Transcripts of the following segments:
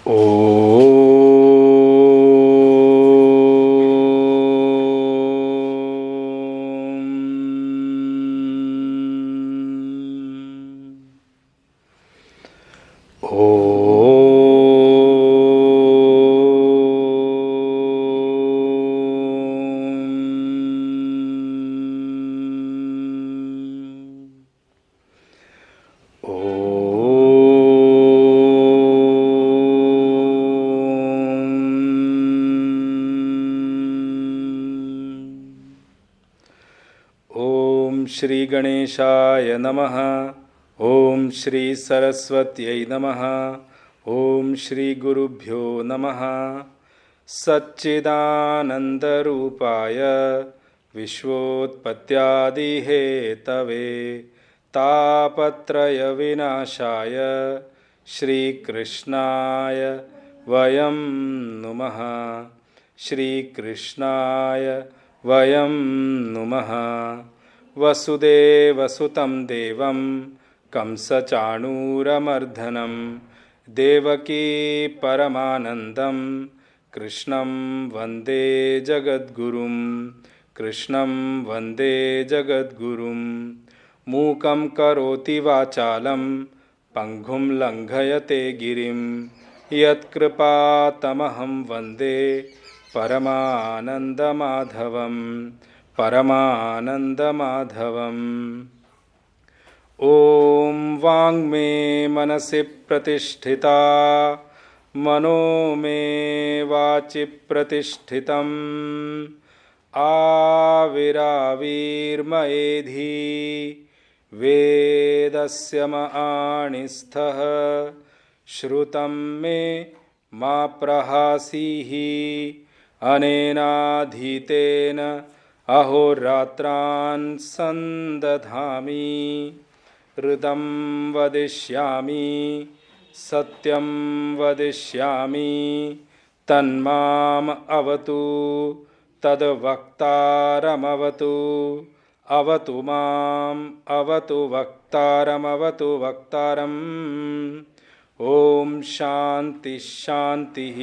Om. Shri गणेशाय नमः। ओम श्री सरस्वत्यै नमः। ओम श्री गुरुभ्यो नमः। सच्चिदानन्दरूपाय विश्वोत्पत्त्यादिहेतवे तापत्रयविनाशाय श्रीकृष्णाय वयं नुमः। श्रीकृष्णाय वयं नुमः। वसुदेवसुतं देवं कंसचाणूरमर्दनं देवकी परमानन्दं कृष्णं वन्दे जगद्गुरुं। कृष्णं वन्दे जगद्गुरुं। मूकं करोति वाचालं पङ्गुं लङ्घयते गिरिं यत्कृपातमहं वन्दे परमानन्दमाधवम्। परमानन्दमाधवम्। ॐ वाङ्मे मनसि प्रतिष्ठिता मनो मे वाचि प्रतिष्ठितम् आविराविर्मयेधि वेदस्य माणिस्थः श्रुतं मे मा प्रहासीः अनेनाधीतेन अहोरात्रान् संदधामि हृदं वदिष्यामि सत्यं वदिष्यामि तन्माम अवतु तद्वक्तारमवतु अवतु माम् अवतु वक्तारमवतु वक्तारम्। ॐ शान्ति शान्तिः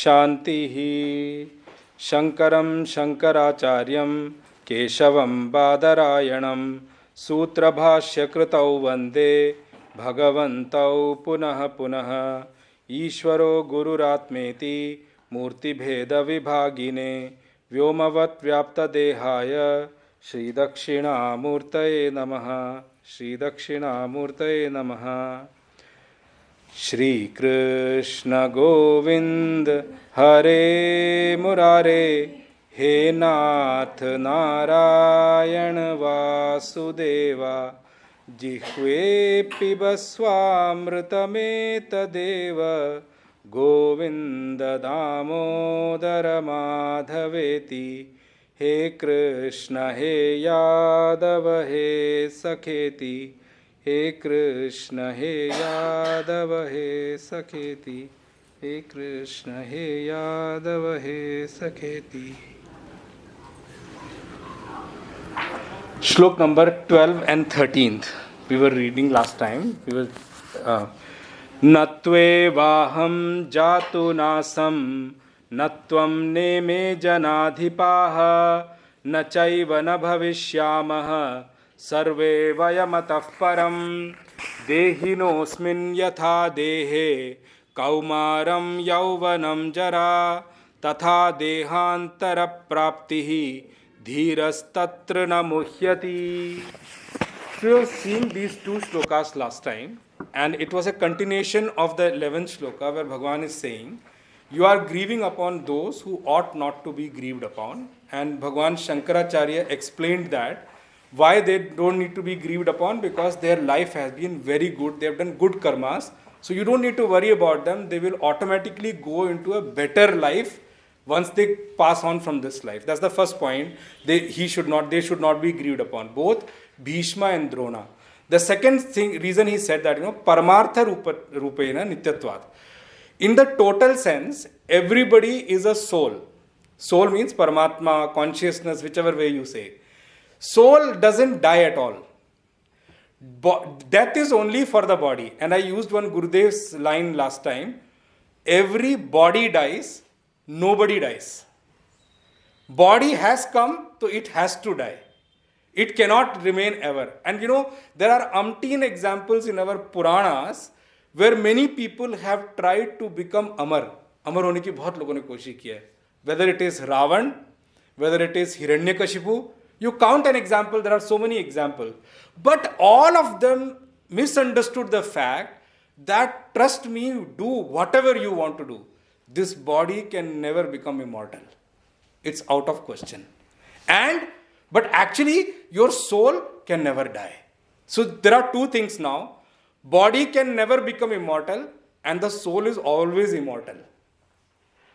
शान्तिः। शङ्करं शङ्कराचार्यं केशवं बादरायणं सूत्रभाष्यकृतौ वन्दे भगवन्तौ पुनः पुनः। ईश्वरो गुरुरात्मेति मूर्तिभेदविभागिने व्योमवद्व्याप्तदेहाय श्रीदक्षिणामूर्तये नमः। श्रीदक्षिणामूर्तये नमः। श्री कृष्ण गोविंद हरे मुरारे हे नाथ नारायण वासुदेवा जिह्वे पिबस्वामृतमेतदेव गोविंद दामोदर माधवेति। हे कृष्ण हे यादव हे सखेति। हे कृष्ण हे यादव हे सखेति। हे कृष्ण हे यादव हे सखेति। Shlok number 12 and 13th. We were reading last time. We were Nattvevaham jatu nasam Nattvam neme janadhipaha Nachaiva na bhavishyamaha सर्वे वयमतः परं देहिनोऽस्मिन् यथा देहे कौमारं यौवनं जरा तथा देहान्तरप्राप्तिः धीरस्तत्र न मुह्यति. So we have seen these two shlokas last time, and it was a continuation of the 11th shloka where Bhagavan is saying, you are grieving upon those who ought not to be grieved upon, and Bhagavan Shankaracharya explained that why they don't need to be grieved upon, because their life has been very good, they have done good karmas, so you don't need to worry about them. They will automatically go into a better life once they pass on from this life. That's the first point. They should not be grieved upon, both Bhishma and Drona. The second reason he said that, Paramartha Rupena Nityatvat. In the total sense, everybody is a soul. Soul means Paramatma, consciousness, whichever way you say. Soul doesn't die at all. Death is only for the body. And I used one Gurudev's line last time. every body dies, nobody dies. Body has come, so it has to die. It cannot remain ever. And there are umpteen examples in our Puranas where many people have tried to become Amar. Amar होने की बहुत लोगों ने कोशिश की है. Whether it is Ravan, whether it is Hiranyakashipu, you count an example, there are so many examples. But all of them misunderstood the fact that, trust me, do whatever you want to do. This body can never become immortal. It's out of question. But actually, your soul can never die. So there are two things now. Body can never become immortal and the soul is always immortal.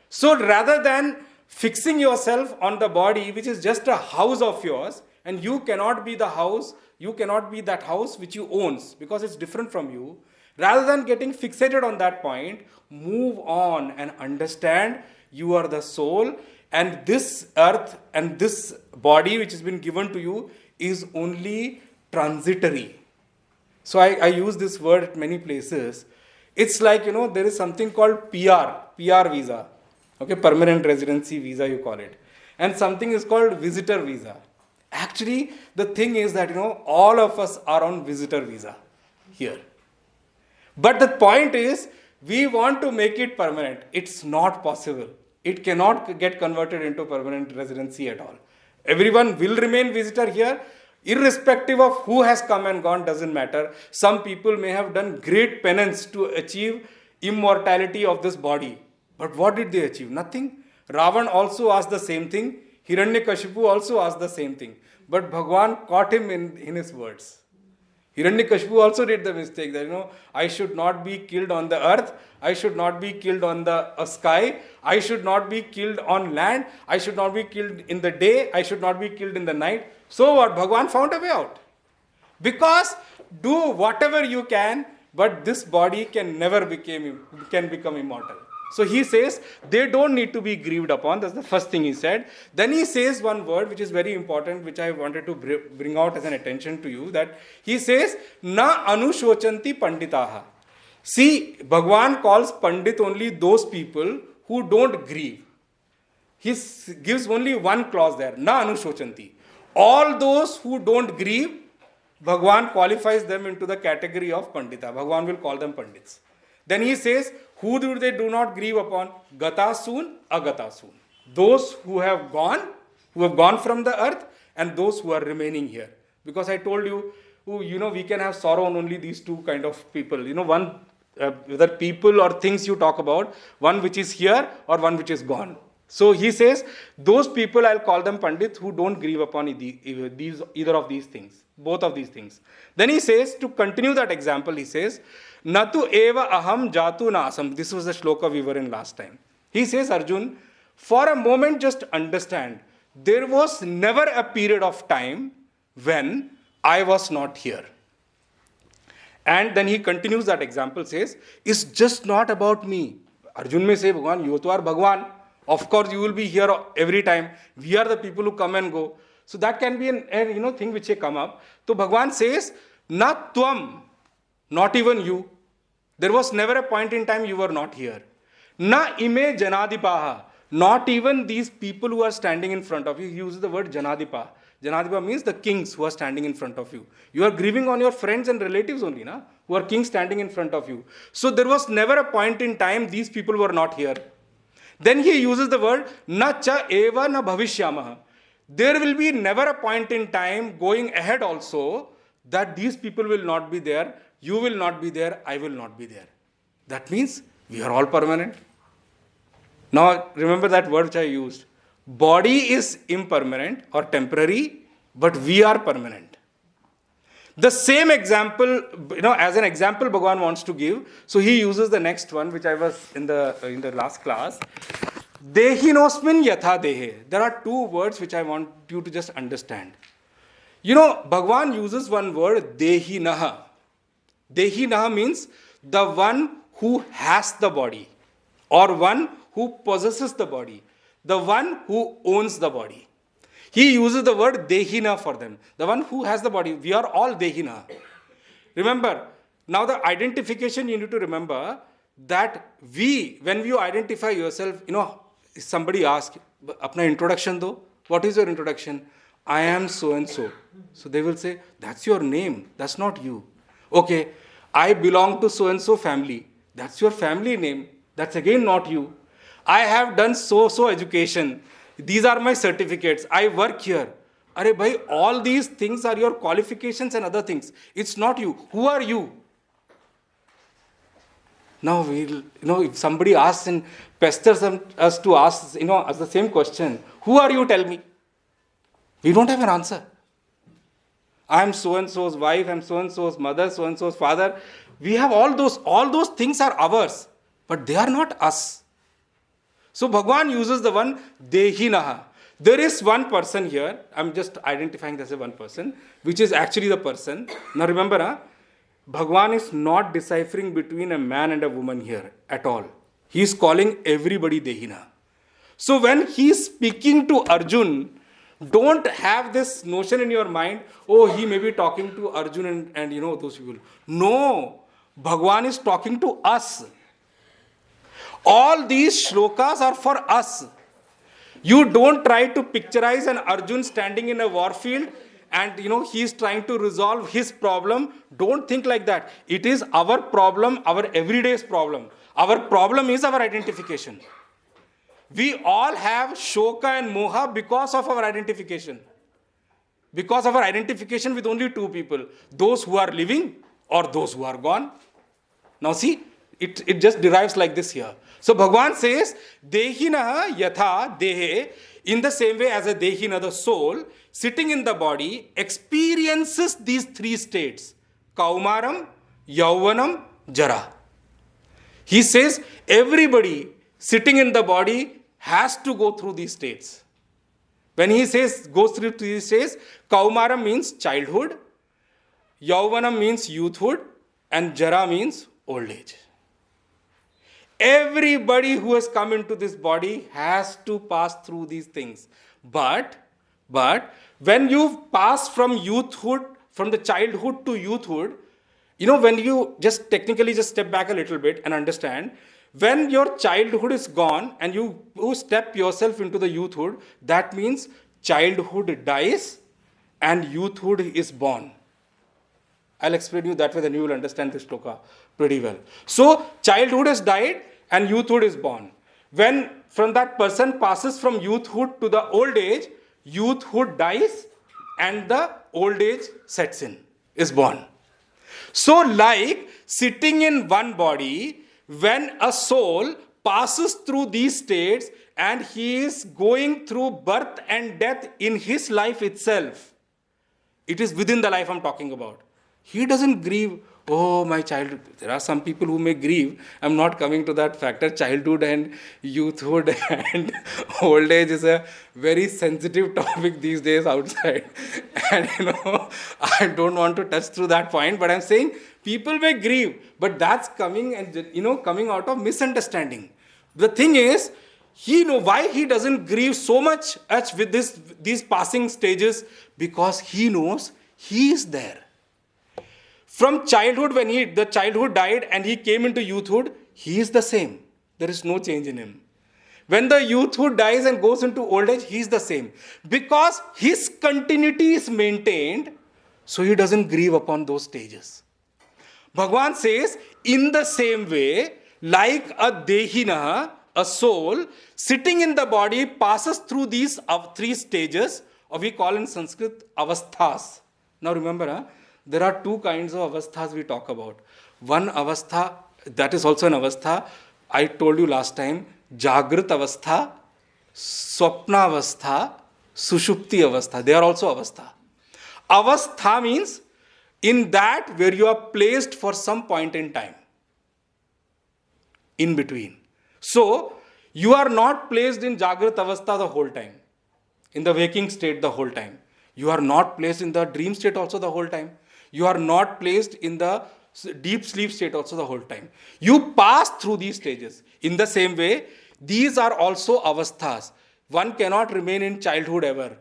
So rather than fixing yourself on the body, which is just a house of yours, and you cannot be the house, you cannot be that house which you owns because it's different from you, rather than getting fixated on that point, move on and understand you are the soul. And this earth and this body which has been given to you is only transitory. So I use this word at many places. It's like, there is something called PR visa. Okay, permanent residency visa you call it. And something is called visitor visa. Actually, the thing is that, all of us are on visitor visa here. But the point is, we want to make it permanent. It's not possible. It cannot get converted into permanent residency at all. Everyone will remain visitor here, irrespective of who has come and gone, doesn't matter. Some people may have done great penance to achieve immortality of this body. But what did they achieve? Nothing. Ravan also asked the same thing. Hiranyakashipu also asked the same thing. But Bhagwan caught him in his words. Hiranyakashipu also did the mistake that, I should not be killed on the earth, I should not be killed on the sky, I should not be killed on land, I should not be killed in the day, I should not be killed in the night. So what? Bhagwan found a way out. Because do whatever you can, but this body can never become immortal. So he says, they don't need to be grieved upon. That's the first thing he said. Then he says one word which is very important, which I wanted to bring out as an attention to you, that he says, Na anushochanti panditaha. See, Bhagwan calls pandit only those people who don't grieve. He gives only one clause there, Na anushochanti. All those who don't grieve, Bhagwan qualifies them into the category of pandita. Bhagwan will call them pandits. Then he says, who do they do not grieve upon? Gata soon, agata soon. Those who have gone from the earth, and those who are remaining here. Because I told you, we can have sorrow on only these two kind of people. One, whether people or things you talk about, one which is here or one which is gone. So he says, those people, I'll call them pandits who don't grieve upon either of these things, both of these things. Then he says, to continue that example, he says, Natu eva aham jatu nasam. This was the shloka we were in last time. He says, Arjun, for a moment just understand, there was never a period of time when I was not here. And then he continues that example, says, it's just not about me. Arjun may say, Bhagwan, you are Bhagwan. Of course, you will be here every time. We are the people who come and go. So that can be an thing which may come up. So Bhagwan says, Na tvam, not even you. There was never a point in time you were not here. Na ime janadipaha, not even these people who are standing in front of you. He uses the word janadipa. Janadipa means the kings who are standing in front of you. You are grieving on your friends and relatives only, who are kings standing in front of you. So there was never a point in time these people were not here. Then he uses the word na cha eva na bhavishyamaha. There will be never a point in time going ahead also that these people will not be there, you will not be there, I will not be there. That means we are all permanent. Now remember that word which I used. Body is impermanent or temporary, but we are permanent. The same example, as an example Bhagwan wants to give. So he uses the next one, which I was in the last class. Dehinosmin yatha dehe. There are two words which I want you to just understand. Bhagwan uses one word, dehinaha. Dehinaha means the one who has the body, or one who possesses the body, the one who owns the body. He uses the word dehina for them. The one who has the body. We are all dehina. Remember, now the identification you need to remember, that when you identify yourself, somebody asks, apna introduction do, what is your introduction? I am so and so. So they will say, that's your name, that's not you. Okay, I belong to so and so family. That's your family name, that's again not you. I have done so education. These are my certificates. I work here. Are bhai, all these things are your qualifications and other things. It's not you. Who are you? Now if somebody asks and pesters us to ask, as the same question, who are you? Tell me. We don't have an answer. I am so and so's wife. I am so and so's mother. So and so's father. We have all those things are ours, but they are not us. So Bhagwan uses the one Dehinaha. There is one person here. I'm just identifying this as one person, which is actually the person. Now remember, Bhagwan is not deciphering between a man and a woman here at all. He is calling everybody Dehina. So when he is speaking to Arjun, don't have this notion in your mind, oh, he may be talking to Arjun and those people. No, Bhagwan is talking to us. All these shlokas are for us. You don't try to picturize an Arjun standing in a war field and he is trying to resolve his problem. Don't think like that. It is our problem, our everyday's problem. Our problem is our identification. We all have shoka and moha because of our identification. Because of our identification with only two people. Those who are living or those who are gone. Now see, it just derives like this here. So Bhagwan says, Dehinaha yatha dehe, in the same way as a Dehina, the soul, sitting in the body, experiences these three states. Kaumaram, Yauvanam, Jara. He says, everybody sitting in the body has to go through these states. When he says, goes through these states, Kaumaram means childhood, Yauvanam means youthhood, and Jara means old age. Everybody who has come into this body has to pass through these things. But when you pass from youthhood, from the childhood to youthhood, when you just technically just step back a little bit and understand, when your childhood is gone and you step yourself into the youthhood, that means childhood dies and youthhood is born. I'll explain you that way, then you will understand this shloka pretty well. So, childhood has died and youthhood is born. When from that person passes from youthhood to the old age, youthhood dies and the old age sets in, is born. So, like sitting in one body, when a soul passes through these states and he is going through birth and death in his life itself, it is within the life I'm talking about. He doesn't grieve, oh, my childhood. There are some people who may grieve. I'm not coming to that factor. Childhood and youthhood and old age is a very sensitive topic these days outside. And, I don't want to touch through that point, but I'm saying people may grieve. But that's coming coming out of misunderstanding. The thing is, why he doesn't grieve so much with these passing stages, because he knows he is there. From childhood, when the childhood died and he came into youthhood, he is the same. There is no change in him. When the youthhood dies and goes into old age, he is the same. Because his continuity is maintained, so he doesn't grieve upon those stages. Bhagwan says, in the same way, like a Dehina, a soul, sitting in the body, passes through these three stages, or we call in Sanskrit, avasthas. Now remember, there are two kinds of avasthas we talk about. One avastha, that is also an avastha. I told you last time, Jagrat avastha, Swapna avastha, Sushupti avastha. They are also avastha. Avastha means in that where you are placed for some point in time. In between. So, you are not placed in Jagrat avastha the whole time. In the waking state the whole time. You are not placed in the dream state also the whole time. You are not placed in the deep sleep state also the whole time. You pass through these stages. In the same way, these are also avasthas. One cannot remain in childhood ever.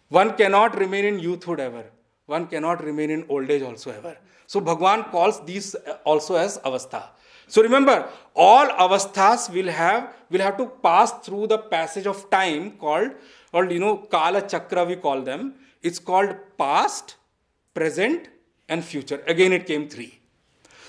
One cannot remain in youthhood ever. One cannot remain in old age also ever. So Bhagwan calls these also as avastha. So remember, all avasthas will have to pass through the passage of time called Kala Chakra we call them. It's called past, present and future. Again it came three.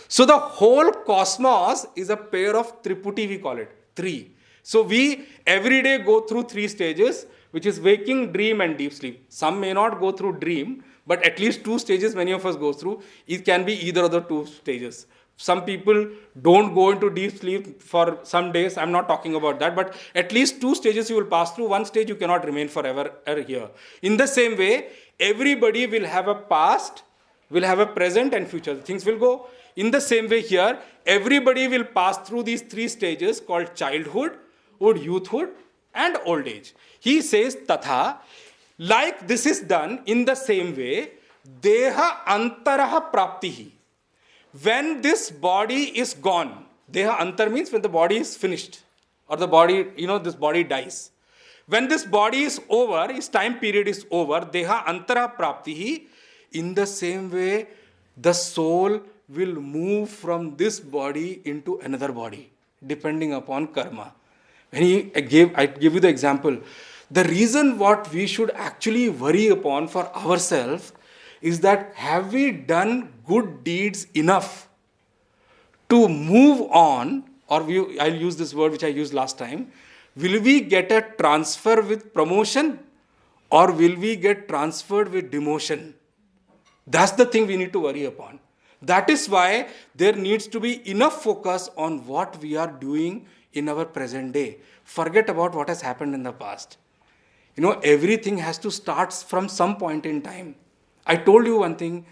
So the whole cosmos is a pair of triputi, we call it, three. So we every day go through three stages, which is waking, dream and deep sleep. Some may not go through dream, but at least two stages many of us go through. It can be either of the two stages. Some people don't go into deep sleep for some days. I'm not talking about that, but at least two stages you will pass through. One stage you cannot remain forever here. In the same way, everybody will have a past, will have a present and future. Things will go. In the same way here, everybody will pass through these three stages called childhood, youthhood and old age. He says, Tatha, like this is done in the same way, Deha Antaraha Praptihi. When this body is gone, Deha Antar means when the body is finished, or the body, this body dies. When this body is over, his time period is over, Deha Antara Praptihi, in the same way, the soul will move from this body into another body, depending upon karma. When I give you the example. The reason what we should actually worry upon for ourselves is that have we done good deeds enough to move on, or I'll use this word which I used last time, will we get a transfer with promotion or will we get transferred with demotion? That's the thing we need to worry upon. That is why there needs to be enough focus on what we are doing in our present day. Forget about what has happened in the past. Everything has to start from some point in time. I told you one thing,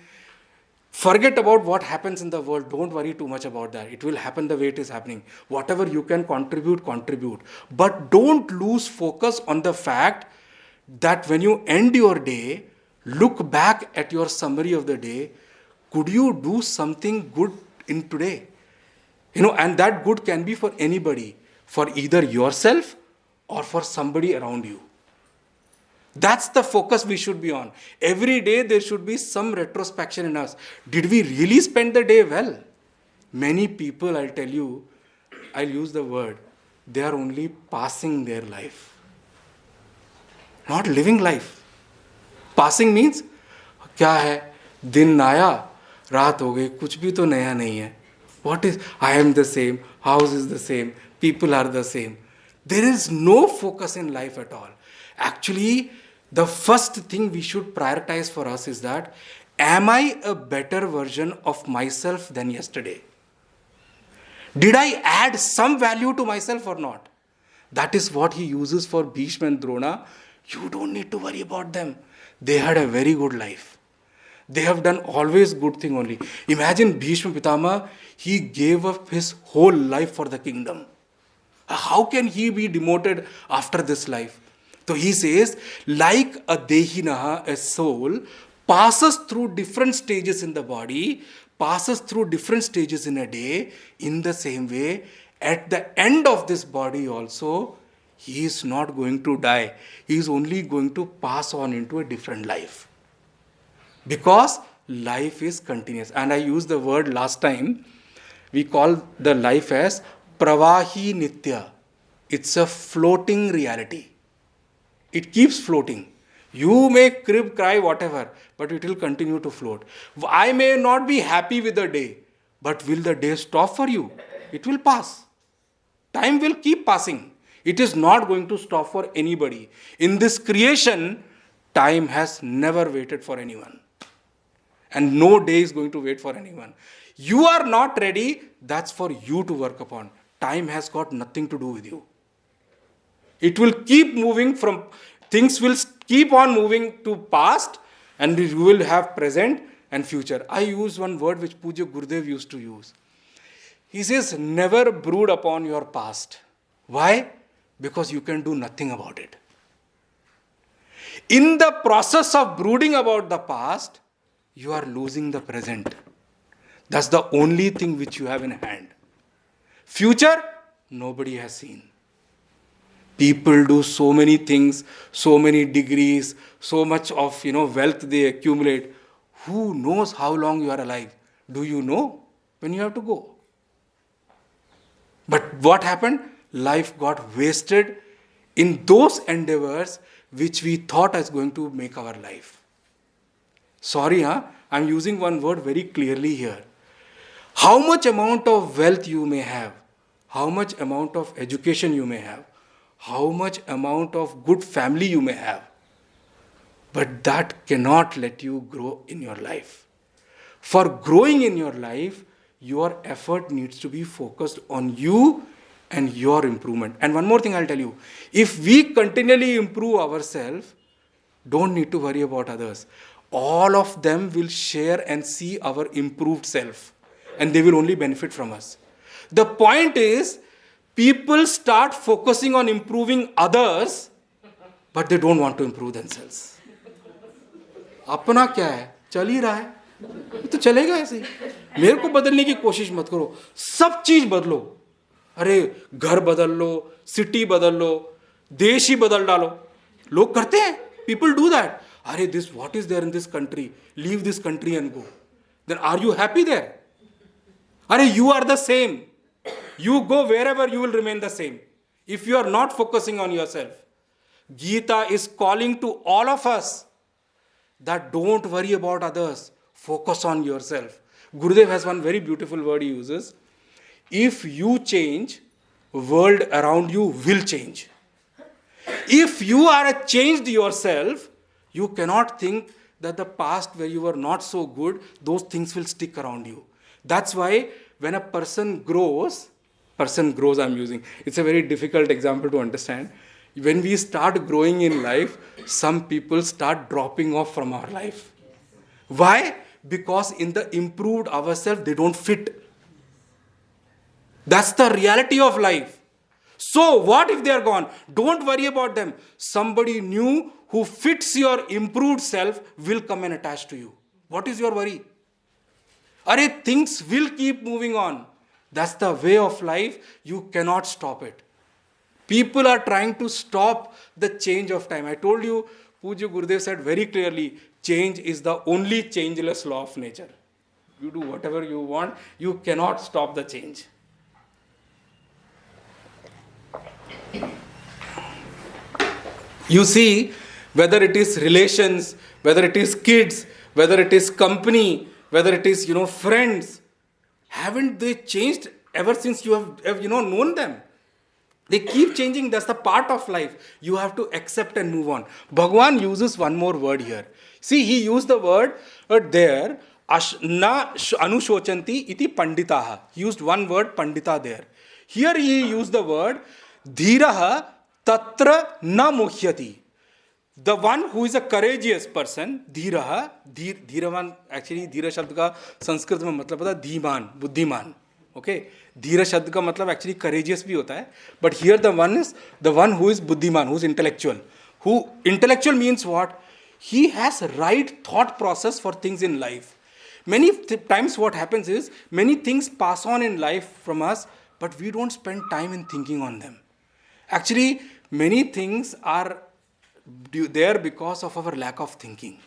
forget about what happens in the world. Don't worry too much about that. It will happen the way it is happening. Whatever you can contribute. But don't lose focus on the fact that when you end your day, look back at your summary of the day. Could you do something good in today? And that good can be for anybody, for either yourself or for somebody around you. That's the focus we should be on. Every day there should be some retrospection in us. Did we really spend the day well? Many people, I'll tell you, I'll use the word, they are only passing their life. Not living life. Passing means, क्या है? दिन आया, रात हो गई, कुछ भी तो नया नहीं है. What is, I am the same, house is the same, people are the same. There is no focus in life at all. Actually, the first thing we should prioritize for us is that, am I a better version of myself than yesterday? Did I add some value to myself or not? That is what he uses for Bhishma and Drona. You don't need to worry about them. They had a very good life. They have done always good thing only. Imagine Bhishma Pitama, he gave up his whole life for the kingdom. How can he be demoted after this life? So he says, like a Dehinaha, a soul, passes through different stages in the body, passes through different stages in a day, in the same way, at the end of this body also, he is not going to die. He is only going to pass on into a different life. Because life is continuous. And I used the word last time, we call the life as Pravahi Nitya. It's a floating reality. It keeps floating. You may crib, cry, whatever, but it will continue to float. I may not be happy with the day, but will the day stop for you? It will pass. Time will keep passing. It is not going to stop for anybody. In this creation, time has never waited for anyone. And no day is going to wait for anyone. You are not ready, that's for you to work upon. Time has got nothing to do with you. It will keep moving from, things will keep on moving to past and you will have present and future. I use one word which Puja Gurudev used to use. He says, never brood upon your past. Why? Because you can do nothing about it. In the process of brooding about the past, you are losing the present. That's the only thing which you have in hand. Future, nobody has seen. People do so many things, so many degrees, so much of wealth they accumulate. Who knows how long you are alive? Do you know when you have to go? But what happened? Life got wasted in those endeavors which we thought as going to make our life. Sorry, I'm using one word very clearly here. How much amount of wealth you may have, how much amount of education you may have, how much amount of good family you may have, but that cannot let you grow in your life. For growing in your life, your effort needs to be focused on you and your improvement. And one more thing I'll tell you. If we continually improve ourselves, don't need to worry about others. All of them will share and see our improved self. And they will only benefit from us. The point is, people start focusing on improving others, but they don't want to improve themselves. अपना क्या है? चल ही रहा है, तो चलेगा ऐसे ही. मेरे को बदलने की कोशिश मत करो. सब चीज बदलो. अरे घर बदल लो, सिटी बदल लो, देश ही बदल डालो. लोग करते हैं. People do that. अरे this what is there in this country? Leave this country and go. Then are you happy there? अरे you are the same. You go wherever, you will remain the same. If you are not focusing on yourself. Gita is calling to all of us that don't worry about others. Focus on yourself. Gurudev has one very beautiful word he uses. If you change, world around you will change. If you are changed yourself, you cannot think that the past where you were not so good, those things will stick around you. That's why when a person grows I'm using. It's a very difficult example to understand. When we start growing in life, some people start dropping off from our life. Why? Because in the improved ourselves, they don't fit. That's the reality of life. So what if they are gone? Don't worry about them. Somebody new who fits your improved self will come and attach to you. What is your worry? Arey, things will keep moving on. That's the way of life. You cannot stop it. People are trying to stop the change of time. I told you, Pujya Gurudev said very clearly, change is the only changeless law of nature. You do whatever you want, you cannot stop the change. You see, whether it is relations, whether it is kids, whether it is company, whether it is, friends, haven't they changed ever since you have known them? They keep changing. That's the part of life. You have to accept and move on. Bhagavan uses one more word here. See, he used the word there, na anushochanti iti panditaha. He used one word, pandita, there. Here he used the word dhiraha tatra na muhyati. The one who is a courageous person, dhiraha, dhiravan, actually dhira shabd ka Sanskrit mein matlab hota dhiman, buddhiman. Okay, dhira shabd ka matlab actually courageous bhi hota hai, but here the one is the one who is buddhiman, who is intellectual. Who intellectual means what? He has right thought process for things in life. Many times what happens is many things pass on in life from us, but we don't spend time in thinking on them. Actually, many things are there because of our lack of thinking.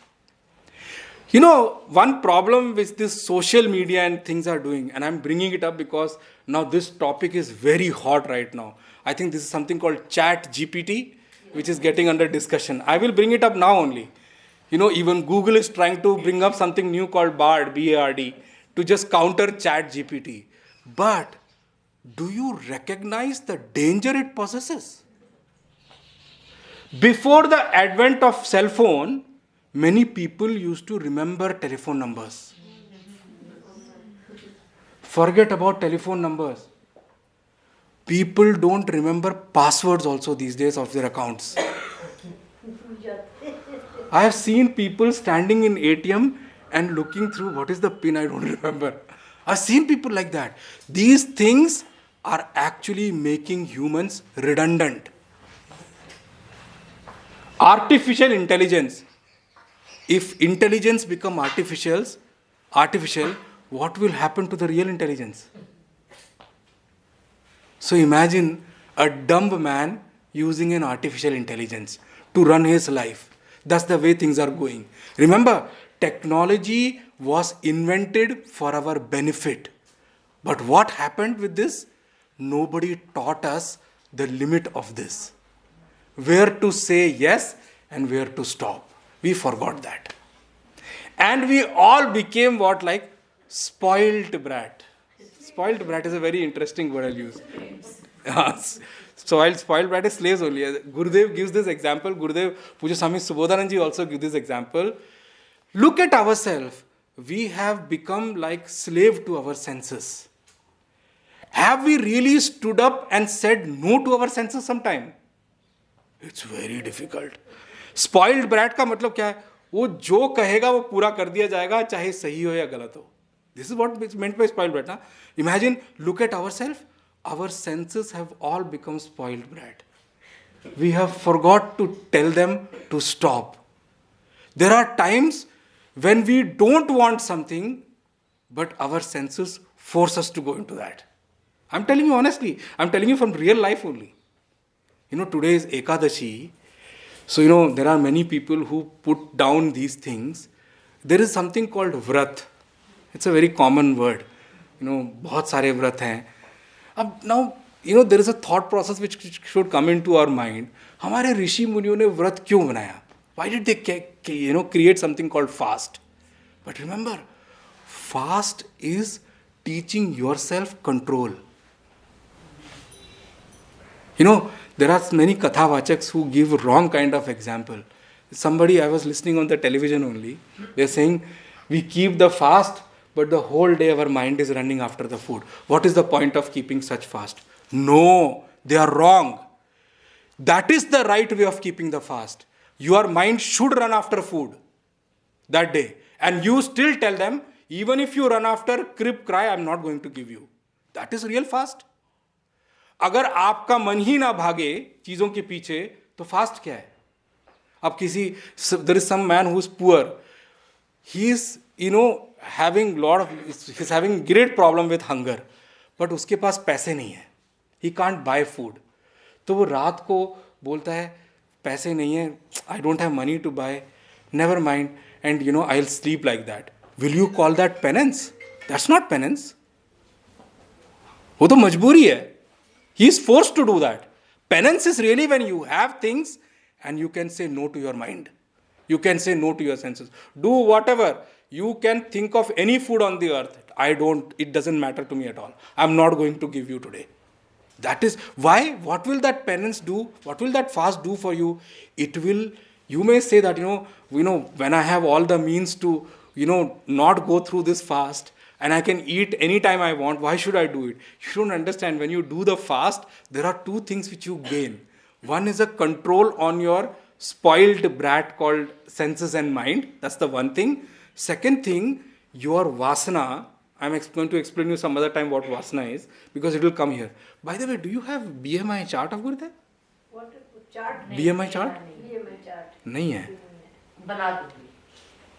One problem with this social media and things are doing, and I'm bringing it up because now this topic is very hot right now. I think this is something called Chat GPT, which is getting under discussion. I will bring it up now only. Even Google is trying to bring up something new called BARD, B-A-R-D, to just counter Chat GPT. But do you recognize the danger it possesses? Before the advent of cell phone, many people used to remember telephone numbers. Forget about telephone numbers. People don't remember passwords also these days of their accounts. I have seen people standing in ATM and looking through what is the pin, I don't remember. I've seen people like that. These things are actually making humans redundant. Artificial intelligence. If intelligence become artificial, what will happen to the real intelligence? So imagine a dumb man using an artificial intelligence to run his life. That's the way things are going. Remember, technology was invented for our benefit. But what happened with this? nobody taught us the limit of this. Where to say yes and where to stop. We forgot that. And we all became what, like spoiled brat. Spoiled brat is a very interesting word I'll use. So while spoiled brat is slaves only. Gurudev gives this example. Gurudev, Puja Swami Subodhananji also gives this example. Look at ourselves. We have become like slave to our senses. Have we really stood up and said no to our senses sometime? It's very difficult. Spoiled brat का मतलब क्या है? वो जो कहेगा वो पूरा कर दिया जाएगा, चाहे सही हो या गलत हो. This is what is meant by spoiled brat. Na? Imagine, look at ourselves. Our senses have all become spoiled brat. We have forgot to tell them to stop. There are times when we don't want something, but our senses force us to go into that. I'm telling you honestly. I'm telling you from real life only. Today is Ekadashi. So, there are many people who put down these things. There is something called vrat. It's a very common word. बहुत सारे व्रत हैं. Now, there is a thought process which should come into our mind. हमारे ऋषि मुनियों ने व्रत क्यों बनाया? Why did they create something called fast? But remember, fast is teaching yourself control. There are many kathavachaks who give wrong kind of example. Somebody, I was listening on the television only, they're saying, we keep the fast, but the whole day our mind is running after the food. What is the point of keeping such fast? No, they are wrong. That is the right way of keeping the fast. Your mind should run after food that day. And you still tell them, even if you run after crib cry, I'm not going to give you. That is real fast. अगर आपका मन ही ना भागे चीजों के पीछे तो fast क्या है? अब there is some man who's poor. He's having he's having great problem with hunger, but उसके पास पैसे नहीं है. He can't buy food. तो वो रात को बोलता है पैसे नहीं है, I don't have money to buy, never mind, and I'll sleep like that. Will you call that penance? That's not penance. वो तो मजबूरी है. He is forced to do that. Penance is really when you have things and you can say no to your mind. You can say no to your senses. Do whatever. You can think of any food on the earth. It doesn't matter to me at all. I'm not going to give you today. That is why. What will that penance do? What will that fast do for you? You may say that, when I have all the means to, not go through this fast, and I can eat anytime I want, why should I do it? You don't understand. When you do the fast, there are two things which you gain. One is a control on your spoiled brat called senses and mind. That's the one thing. Second thing, your vasana. I'm going to explain you some other time what vasana is, because it will come here. By the way, do you have BMI chart of Gurudev? What chart? BMI chart? BMI chart. नहीं है. बना दूंगी.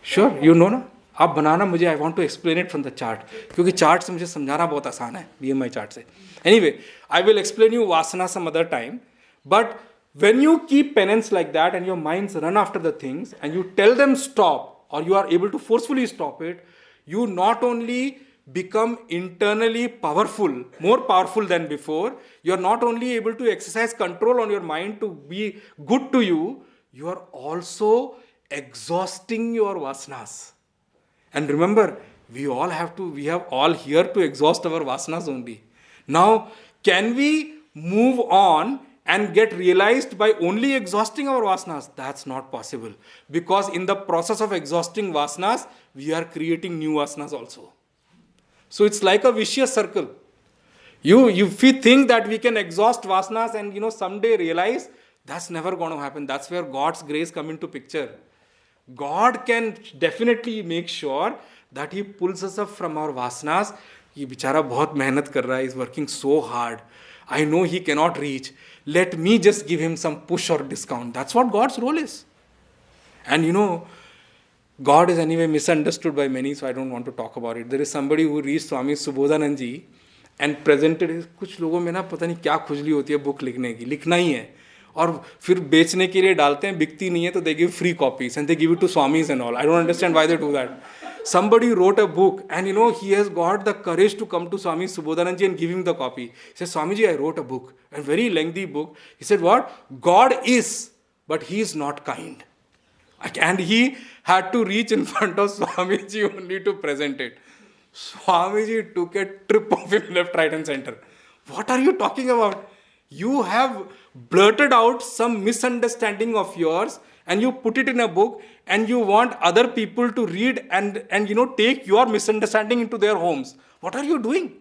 Sure, you know ना. आप बनाना मुझे, I want to explain it from the chart. क्योंकि chart से मुझे समझाना बहुत आसान है, BMI chart से. Anyway, I will explain you vasana some other time. But when you keep penance like that and your minds run after the things and you tell them stop, or you are able to forcefully stop it, you not only become internally powerful, more powerful than before, you are not only able to exercise control on your mind to be good to you, you are also exhausting your vasanas. And remember, we have all here to exhaust our vasanas only. Now, can we move on and get realized by only exhausting our vasanas? That's not possible. Because in the process of exhausting vasanas, we are creating new vasanas also. So it's like a vicious circle. If we think that we can exhaust vasanas and someday realize, that's never going to happen. That's where God's grace come into picture. God can definitely make sure that He pulls us up from our vasanas. ये बेचारा बहुत मेहनत कर रहा है, is working so hard. I know he cannot reach. Let me just give him some push or discount. That's what God's role is. And God is anyway misunderstood by many, so I don't want to talk about it. There is somebody who reached Swami Subodhananji and presented his, कुछ लोगों में ना पता नहीं क्या खुजली होती है बुक लिखने की, लिखना ही है और फिर बेचने के लिए डालते हैं, बिकती नहीं है तो they give free copies and they give it to Swamis and all. I don't understand why they do that. somebody wrote a book and he has got the courage to come to Swami Subodhananji and give him the copy. He says, Swamiji, I wrote a book, a very lengthy book. He said, what? God is, but he is not kind. And he had to reach in front of Swamiji only to present it. Swamiji took a trip of him left, right and center. What are you talking about? You have blurted out some misunderstanding of yours and you put it in a book and you want other people to read and take your misunderstanding into their homes. What are you doing?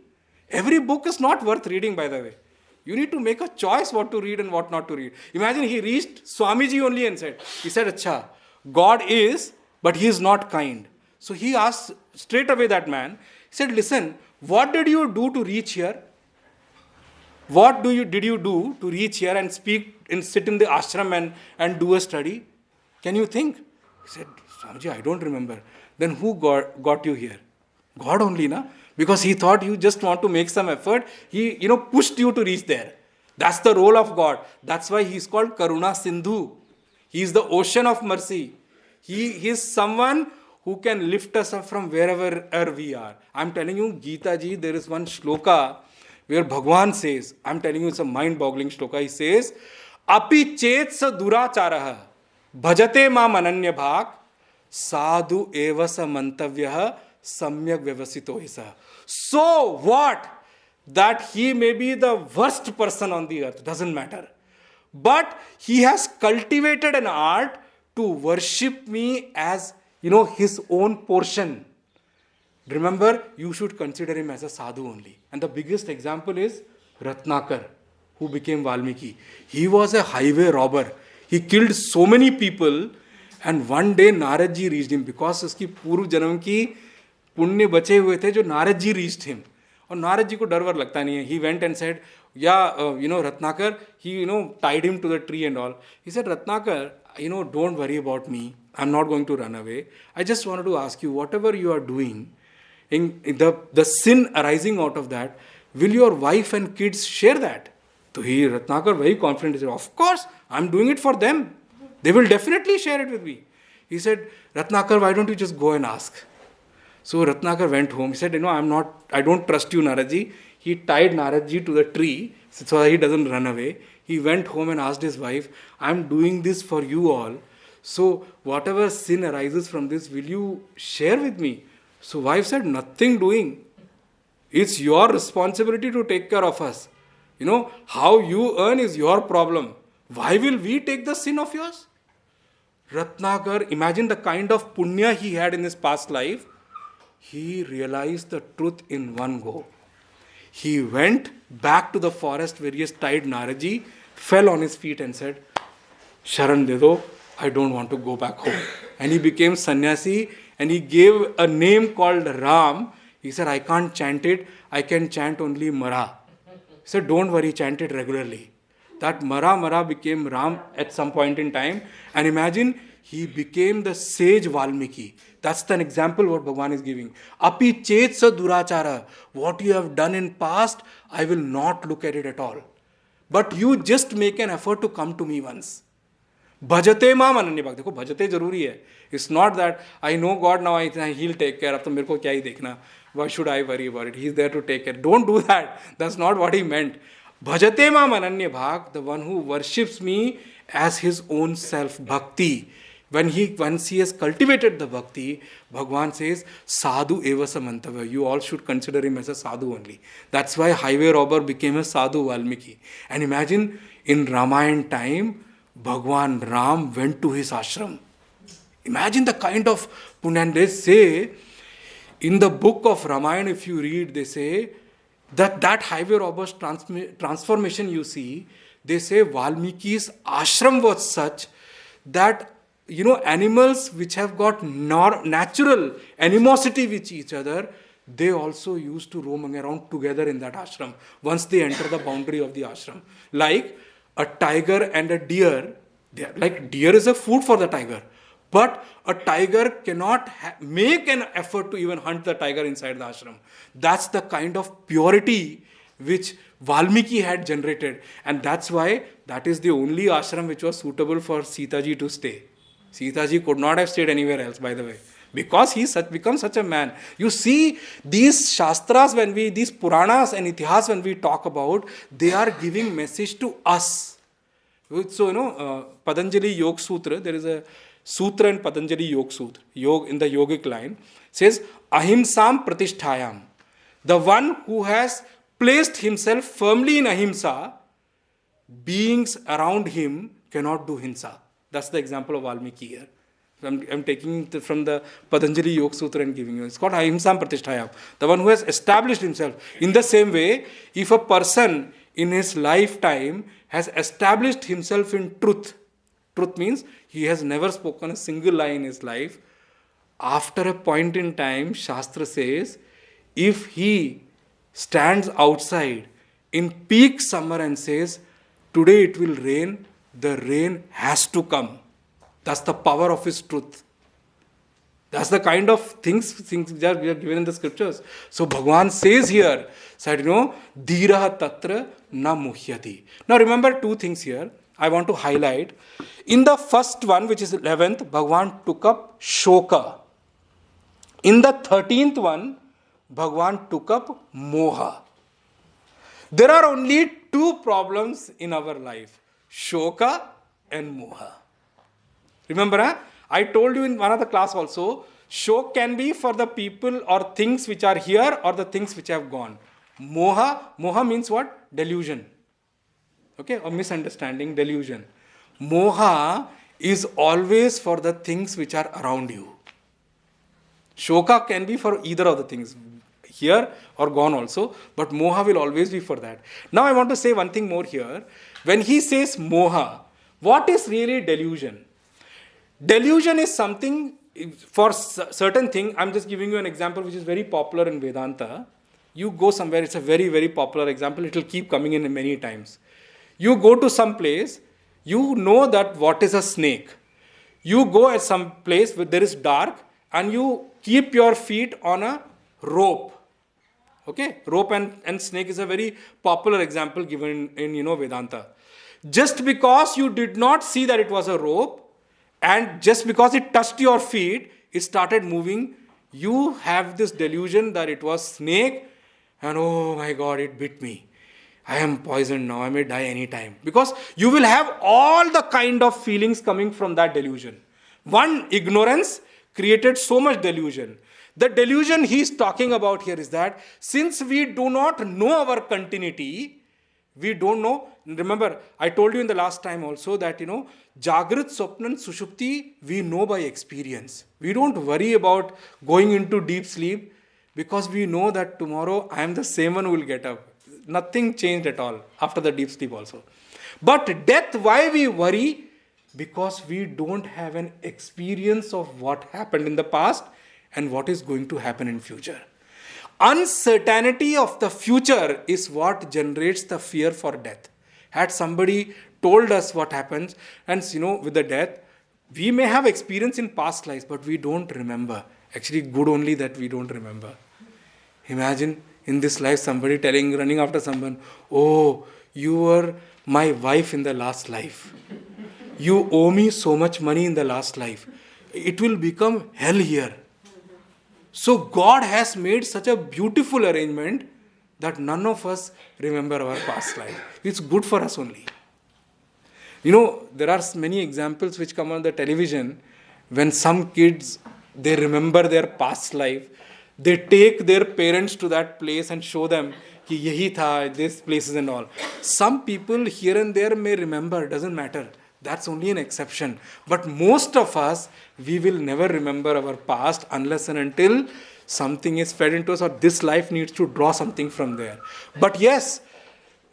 Every book is not worth reading, by the way. You need to make a choice what to read and what not to read. Imagine he reached Swamiji only and said, Acha, God is, but he is not kind. So he asked straight away that man, he said, listen, what did you do to reach here? What did you do to reach here and speak and sit in the ashram and do a study? Can you think? He said, Swamiji, I don't remember. Then who got you here? God only, na? Because he thought you just want to make some effort. He, pushed you to reach there. That's the role of God. That's why he is called Karuna Sindhu. He is the ocean of mercy. He is someone who can lift us up from wherever we are. I'm telling you, Gita ji, there is one shloka where Bhagwan says, I'm telling you, it's a mind-boggling shloka. He says, Api chet sa duracharaha bhajate ma mananya bhak sadhu eva sa mantavyah samyak vyavasito hisa. So what? That he may be the worst person on the earth, doesn't matter. But he has cultivated an art to worship me as, his own portion. Remember, you should consider him as a sadhu only. And the biggest example is Ratnakar, who became Valmiki. He was a highway robber. He killed so many people, and one day Narad ji reached him because uski पूर्व जन्म की पुण्य बचे हुए थे जो Narad ji reached him. और नारद जी को डर वर लगता नहीं है. He went and said, Ratnakar, he, tied him to the tree and all. He said, Ratnakar, don't worry about me. I'm not going to run away. I just wanted to ask you, whatever you are doing, in the sin arising out of that, will your wife and kids share that? So he, Ratnakar, very confident, he said, of course, I'm doing it for them. They will definitely share it with me. He said, Ratnakar, why don't you just go and ask? So Ratnakar went home. He said, I don't trust you, Naradji. He tied Naradji to the tree so that he doesn't run away. He went home and asked his wife, I'm doing this for you all. So whatever sin arises from this, will you share with me? So wife said, nothing doing. It's your responsibility to take care of us. How you earn is your problem. Why will we take the sin of yours? Ratnakar, imagine the kind of punya he had in his past life. He realized the truth in one go. He went back to the forest where he has tied Naradji, fell on his feet and said, Sharan de do, I don't want to go back home. And he became sannyasi and he gave a name called Ram. He said, I can't chant it, I can chant only Mara. He said, don't worry, chant it regularly. That Mara became Ram at some point in time. And imagine, he became the sage Valmiki. That's an example what Bhagwan is giving. Api chet sa durachara. What you have done in past, I will not look at it at all. But you just make an effort to come to me once. Bhajate ma mananya bhak. Dekho, bhajate zaruri hai. It's not that I know God now, he'll take care of. To mere ko kya hi dekhna? Why should I worry about it? He's there to take care. Don't do that. That's not what he meant. Bhajate ma mananya bhak. The one who worships me as his own self. Bhakti. Once he has cultivated the bhakti, Bhagwan says, sadhu eva samantava. You all should consider him as a sadhu only. That's why highway robber became a sadhu Valmiki. And imagine, in Ramayana time, Bhagwan Ram went to his ashram. Imagine the kind of punya. And they say, in the book of Ramayana, if you read, they say, that highway robber's transformation you see, they say Valmiki's ashram was such that animals which have got natural animosity with each other, they also used to roam around together in that ashram once they enter the boundary of the ashram. Like a tiger and a deer, deer is a food for the tiger. But a tiger cannot make an effort to even hunt the tiger inside the ashram. That's the kind of purity which Valmiki had generated. And that's why that is the only ashram which was suitable for Sita ji to stay. Sita ji could not have stayed anywhere else, by the way. Because he becomes such a man. You see, these Shastras, these Puranas and Itihas, when we talk about, they are giving message to us. So, Patanjali Yoga Sutra, there is a sutra in Patanjali Yoga Sutra, in the yogic line, says, Ahimsam Pratisthayam. The one who has placed himself firmly in ahimsa, beings around him cannot do hinsa. That's the example of Valmiki here. I'm taking it from the Patanjali Yoga Sutra and giving you. It's called Ahimsam Pratisthayam. The one who has established himself. In the same way, if a person in his lifetime has established himself in truth, truth means he has never spoken a single lie in his life, after a point in time, Shastra says, if he stands outside in peak summer and says, today it will rain, the rain has to come. That's the power of his truth. That's the kind of things which are given in the scriptures. So Bhagavan says here, said, Dhiraha tatra na muhyati. Now remember two things here I want to highlight. In the first one, which is 11th, Bhagavan took up shoka. In the 13th one, Bhagavan took up moha. There are only two problems in our life, shoka and moha. Remember, I told you in one of the class also, shok can be for the people or things which are here or the things which have gone. Moha means what? Delusion. Okay, or misunderstanding, delusion. Moha is always for the things which are around you. Shoka can be for either of the things, here or gone also, but moha will always be for that. Now I want to say one thing more here. When he says moha, what is really delusion? Delusion is something for certain thing. I'm just giving you an example which is very popular in Vedanta. You go somewhere, it's a very, very popular example. It will keep coming in many times. You go to some place, you know that what is a snake. You go at some place where there is dark and you keep your feet on a rope. Okay, rope and snake is a very popular example given in Vedanta. Just because you did not see that it was a rope, and just because it touched your feet, it started moving, you have this delusion that it was snake, and oh my God, it bit me. I am poisoned now, I may die anytime. Because you will have all the kind of feelings coming from that delusion. One, ignorance created so much delusion. The delusion he is talking about here is that since we do not know our continuity, we don't know. Remember, I told you in the last time also that, Jagrit, Swapnan, Sushupti, we know by experience. We don't worry about going into deep sleep because we know that tomorrow I am the same one who will get up. Nothing changed at all after the deep sleep also. But death, why we worry? Because we don't have an experience of what happened in the past and what is going to happen in future. Uncertainty of the future is what generates the fear for death. Had somebody told us what happens, and with the death, we may have experience in past lives, but we don't remember. Actually, good only that we don't remember. Imagine in this life somebody running after someone, oh, you were my wife in the last life. You owe me so much money in the last life. It will become hell here. So God has made such a beautiful arrangement that none of us remember our past life. It's good for us only. There are many examples which come on the television when some kids, they remember their past life. They take their parents to that place and show them कि यही था, these places and all. Some people here and there may remember, doesn't matter. That's only an exception. But most of us, we will never remember our past unless and until something is fed into us or this life needs to draw something from there. But yes,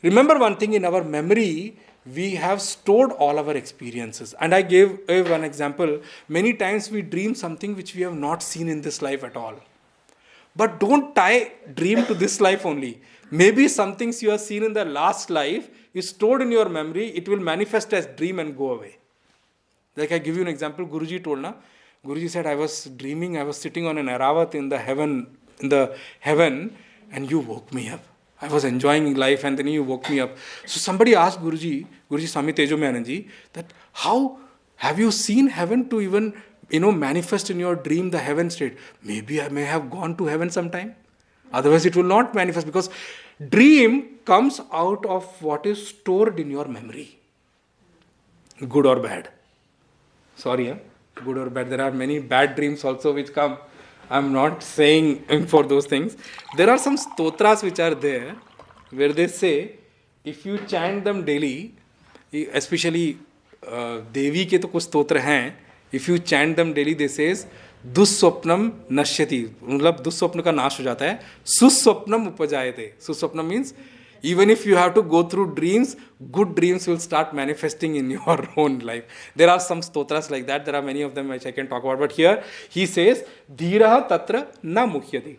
remember one thing, in our memory, we have stored all our experiences. And I gave one example. Many times we dream something which we have not seen in this life at all. But don't tie dream to this life only. Maybe some things you have seen in the last life is stored in your memory. It will manifest as dream and go away. Like I give you an example. Guruji told Guruji said, I was dreaming, I was sitting on an Aravat in the heaven, and you woke me up. I was enjoying life and then you woke me up. So somebody asked Guruji Swami Tejo Meyananji, that how Have you seen heaven to even, manifest in your dream the heaven state? Maybe I may have gone to heaven sometime. Otherwise, it will not manifest, because dream comes out of what is stored in your memory. Good or bad. Sorry, good or bad. There are many bad dreams also which come. I'm not saying for those things. There are some stotras which are there where they say, if you chant them daily, especially Devi के तो कुछ स्तोत्र हैं, if you chant them daily, they says दुस्वप्नम नश्यति, मतलब दुस्वप्न का नाश हो जाता है, सुस्वप्नम उपजायते. सुस्वप्नम means even if you have to go through dreams, good dreams will start manifesting in your own life. There are some stotras like that. There are many of them which I can talk about. But here he says, Dhiraha tatra na mukhyati.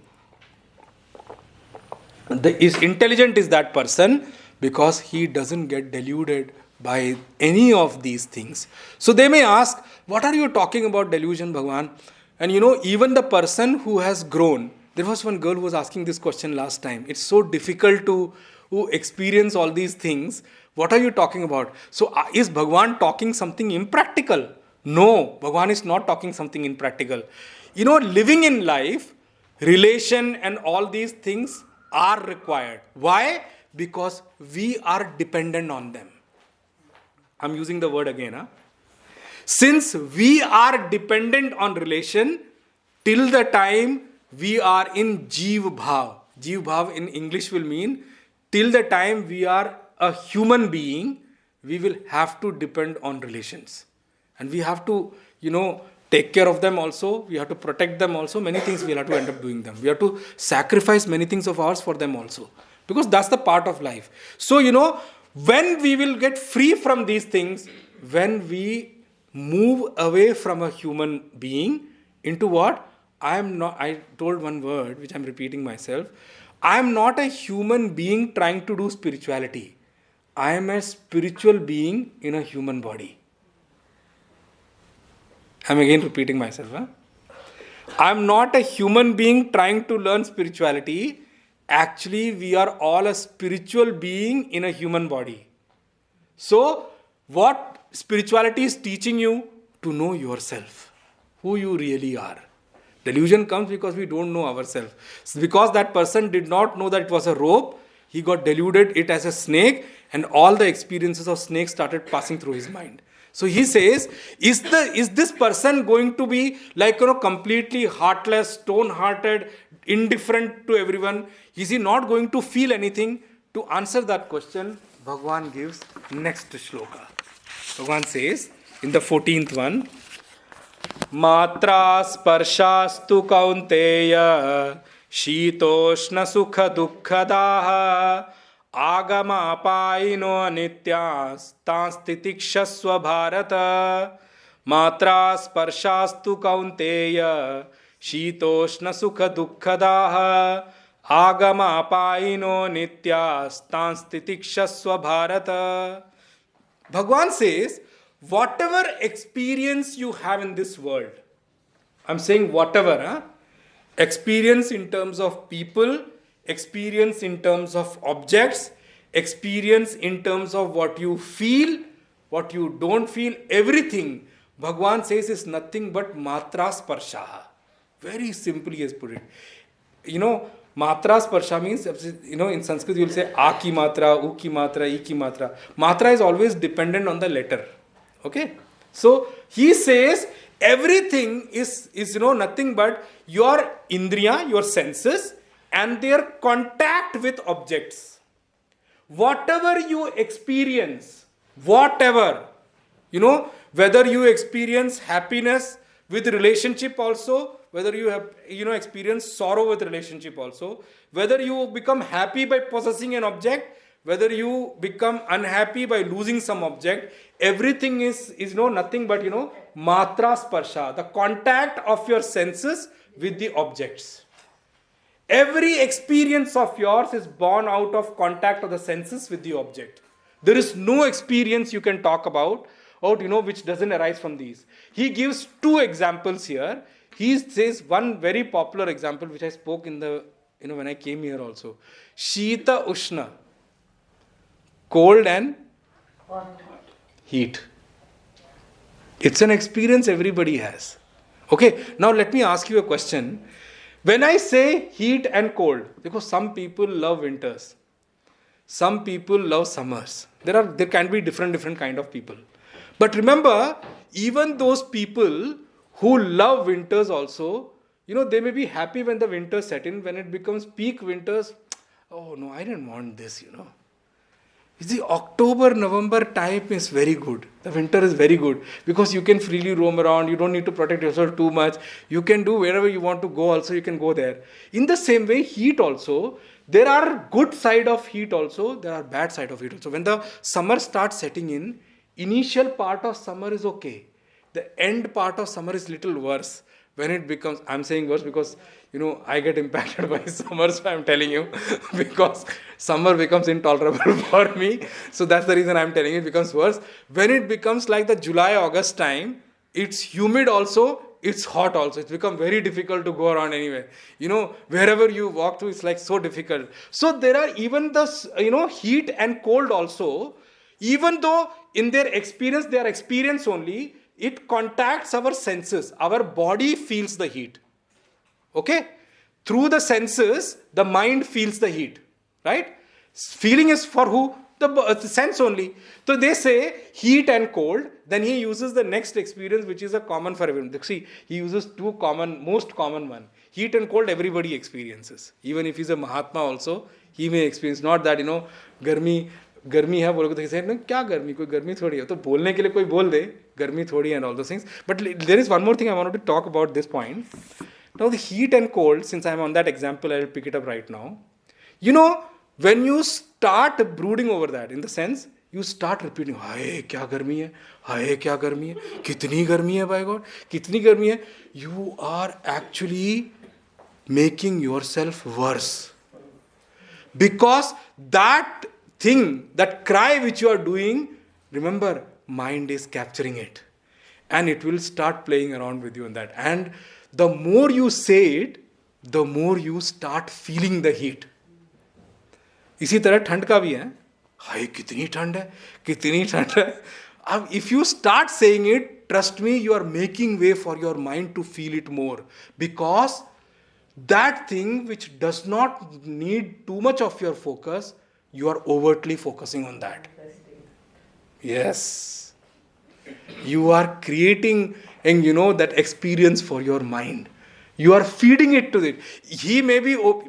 Intelligent is that person because he doesn't get deluded by any of these things. So they may ask, what are you talking about delusion, Bhagavan? And even the person who has grown, there was one girl who was asking this question last time. It's so difficult to experience all these things. What are you talking about? So is Bhagavan talking something impractical? No, Bhagavan is not talking something impractical. Living in life, relation and all these things are required. Why? Because we are dependent on them. I'm using the word again. Since we are dependent on relation, till the time we are in Jeev Bhav. Jeev Bhav in English will mean, till the time we are a human being, we will have to depend on relations. And we have to, take care of them also. We have to protect them also. Many things we'll have to end up doing them. We have to sacrifice many things of ours for them also. Because that's the part of life. So, when we will get free from these things, when we move away from a human being into what? I told one word, which I'm repeating myself. I am not a human being trying to do spirituality. I am a spiritual being in a human body. I'm again repeating myself. I am not a human being trying to learn spirituality. Actually, we are all a spiritual being in a human body. So, what spirituality is teaching you? To know yourself, who you really are. Delusion comes because we don't know ourselves. Because that person did not know that it was a rope, he got deluded it as a snake, and all the experiences of snakes started passing through his mind. So he says, is this person going to be like, completely heartless, stone-hearted, indifferent to everyone? Is he not going to feel anything? To answer that question, Bhagavan gives next shloka. Bhagavan says, in the 14th one, Matra sparshastu kaunteya shitoshna sukha dukkhadaha agama paino anityas tanstitikshasva bharata. Matra sparshastu kaunteya shitoshna sukha dukkhadaha agama paino nityas tanstitikshasva bharata. Bhagavan says, whatever experience you have in this world, I'm saying whatever, experience in terms of people, experience in terms of objects, experience in terms of what you feel, what you don't feel, everything, Bhagavan says is nothing but matra sparsha. Very simply he has put it. Matra sparsha means, in Sanskrit you will say a ki matra, u ki matra, i ki matra. Matra is always dependent on the letter. Okay? So he says everything is nothing but your indriya, your senses, and their contact with objects. Whatever you experience, whether you experience happiness with relationship also, whether you have experience sorrow with relationship also, whether you become happy by possessing an object, whether you become unhappy by losing some object, everything is nothing but matra sparsha, the contact of your senses with the objects. Every experience of yours is born out of contact of the senses with the object. There is no experience you can talk about which doesn't arise from these. He gives two examples here. He says one very popular example which I spoke in the when I came here also. Shita Ushna, cold and heat. It's an experience everybody has. Okay, now let me ask you a question. When I say heat and cold, because some people love winters, some people love summers. There can be different kind of people. But remember, even those people who love winters also, they may be happy when the winter set in. When it becomes peak winters, oh no, I didn't want this. You see, October, November time is very good. The winter is very good because you can freely roam around. You don't need to protect yourself too much. You can do wherever you want to go also, you can go there. In the same way, heat also, there are good side of heat also, there are bad side of heat also. When the summer starts setting in, initial part of summer is okay. The end part of summer is little worse. When it becomes, I'm saying worse because, I get impacted by summer, so I'm telling you, because summer becomes intolerable for me. So that's the reason I'm telling you, it becomes worse. When it becomes like the July, August time, it's humid also, it's hot also. It's become very difficult to go around anywhere. Wherever you walk to, it's like so difficult. So there are even the, heat and cold also, even though in their experience, they are experience only, it contacts our senses. Our body feels the heat. Okay? Through the senses, the mind feels the heat. Right? Feeling is for who? The sense only. So they say heat and cold. Then he uses the next experience, which is a common for everyone. See, he uses most common one. Heat and cold, everybody experiences. Even if he's a Mahatma also, he may experience. Not that, गर्मी है बोलोगे तो किसी ने क्या गर्मी कोई गर्मी थोड़ी है तो बोलने के लिए कोई बोल दे गर्मी थोड़ी and all those things. But there is one more thing I wanted to talk about this point. Now the heat and cold, since I'm on that example, I'll pick it up right now. When you start brooding over that, in the sense, you start repeating, हाय क्या गर्मी है, हाय क्या गर्मी है, कितनी गर्मी है by God, कितनी गर्मी है, you are actually making yourself worse. Because that thing, that cry which you are doing, remember, mind is capturing it. And it will start playing around with you in that. And the more you say it, the more you start feeling the heat. इसी तरह ठंड का भी है, हाय कितनी ठंड है, कितनी ठंड है. अब if you start saying it, trust me, you are making way for your mind to feel it more. Because that thing which does not need too much of your focus, you are overtly focusing on that. Yes. You are creating that experience for your mind. You are feeding it to it.